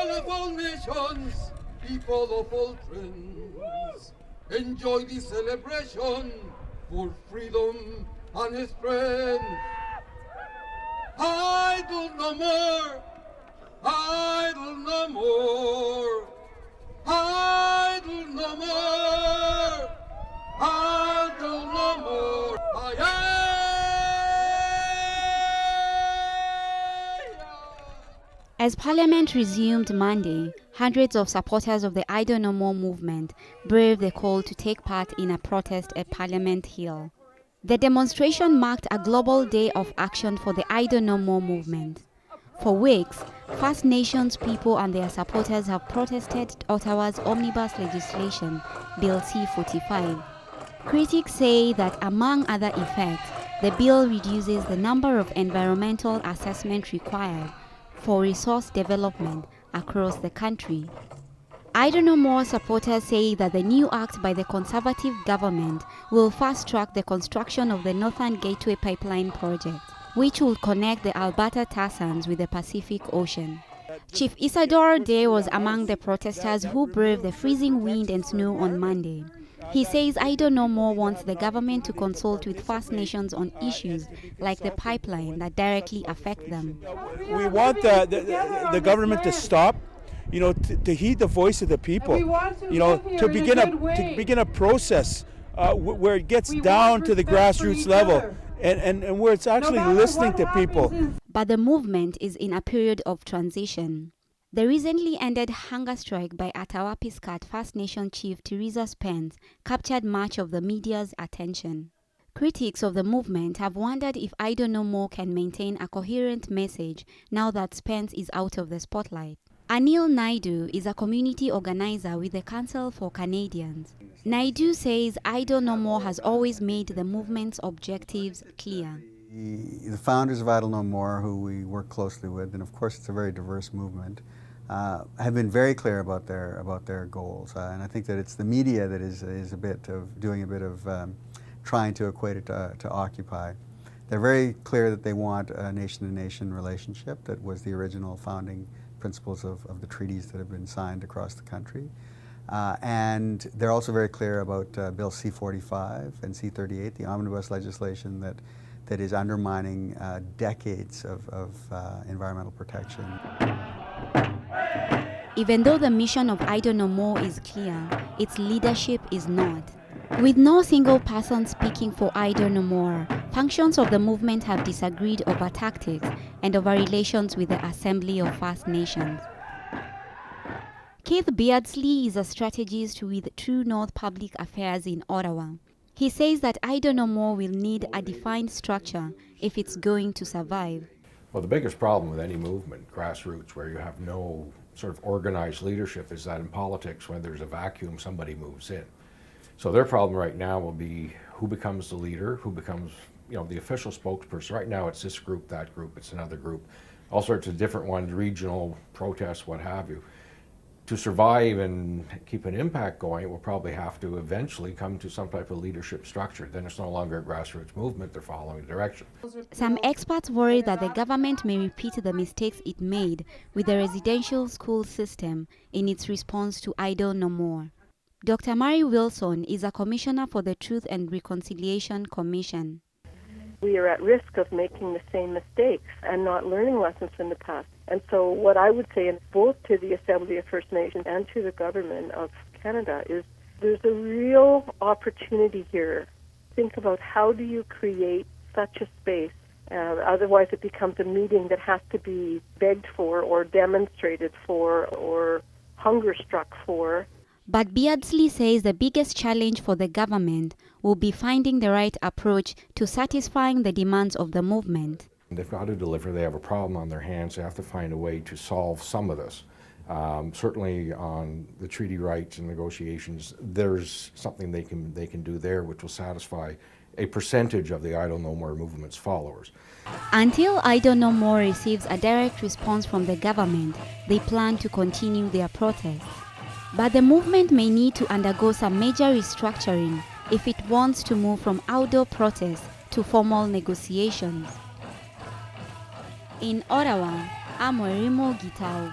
of all nations, people of all trends, enjoy this celebration for freedom and strength. Idle no more, idle no more, idle no more, idle no more. As Parliament resumed Monday, hundreds of supporters of the Idle No More movement braved the call to take part in a protest at Parliament Hill. The demonstration marked a global day of action for the Idle No More movement. For weeks, First Nations people and their supporters have protested Ottawa's omnibus legislation, Bill C-45. Critics say that, among other effects, the bill reduces the number of environmental assessments required for resource development across the country. Idle No More supporters say that the new act by the Conservative government will fast-track the construction of the Northern Gateway Pipeline project, which will connect the Alberta tar sands with the Pacific Ocean. Chief Isadore Day was among the protesters who braved the freezing wind and snow on Monday. He says Idle No More wants the government to consult with First Nations on issues like the pipeline that directly affect them. We want the government to stop, to heed the voice of the people, to begin a process where it gets down to the grassroots level and where it's actually listening to people. But the movement is in a period of transition. The recently ended hunger strike by Atawapiskat First Nation chief Teresa Spence captured much of the media's attention. Critics of the movement have wondered if Idle No More can maintain a coherent message now that Spence is out of the spotlight. Anil Naidu is a community organizer with the Council for Canadians. Naidu says Idle No More has always made the movement's objectives clear. The founders of Idle No More, who we work closely with, and of course it's a very diverse movement, have been very clear about their goals, and I think that it's the media that is doing a bit of trying to equate it to Occupy. They're very clear that they want a nation-to-nation relationship that was the original founding principles of the treaties that have been signed across the country, and they're also very clear about Bill C-45 and C-38, the omnibus legislation that is undermining decades of environmental protection. Even though the mission of Idle No More is clear, its leadership is not. With no single person speaking for Idle No More, functions of the movement have disagreed over tactics and over relations with the Assembly of First Nations. Keith Beardsley is a strategist with True North Public Affairs in Ottawa. He says that Idle No More will need a defined structure if it's going to survive. Well, the biggest problem with any movement, grassroots, where you have no sort of organized leadership, is that in politics, when there's a vacuum, somebody moves in. So their problem right now will be who becomes the leader, who becomes, the official spokesperson. Right now it's this group, that group, it's another group, all sorts of different ones, regional protests, what have you. To survive and keep an impact going, it will probably have to eventually come to some type of leadership structure. Then it's no longer a grassroots movement, they're following a direction. Some experts worry that the government may repeat the mistakes it made with the residential school system in its response to Idle No More. Dr. Mary Wilson is a commissioner for the Truth and Reconciliation Commission. We are at risk of making the same mistakes and not learning lessons from the past. And so what I would say, both to the Assembly of First Nations and to the Government of Canada, is there's a real opportunity here. Think about how do you create such a space. Otherwise it becomes a meeting that has to be begged for or demonstrated for or hunger-struck for. But Beardsley says the biggest challenge for the government will be finding the right approach to satisfying the demands of the movement. They've got to deliver. They have a problem on their hands. They have to find a way to solve some of this. Certainly on the treaty rights and negotiations, there's something they can do there which will satisfy a percentage of the Idle No More movement's followers. Until Idle No More receives a direct response from the government, they plan to continue their protests. But the movement may need to undergo some major restructuring if it wants to move from outdoor protests to formal negotiations. In Ottawa, I'm Wairimu, Gitau.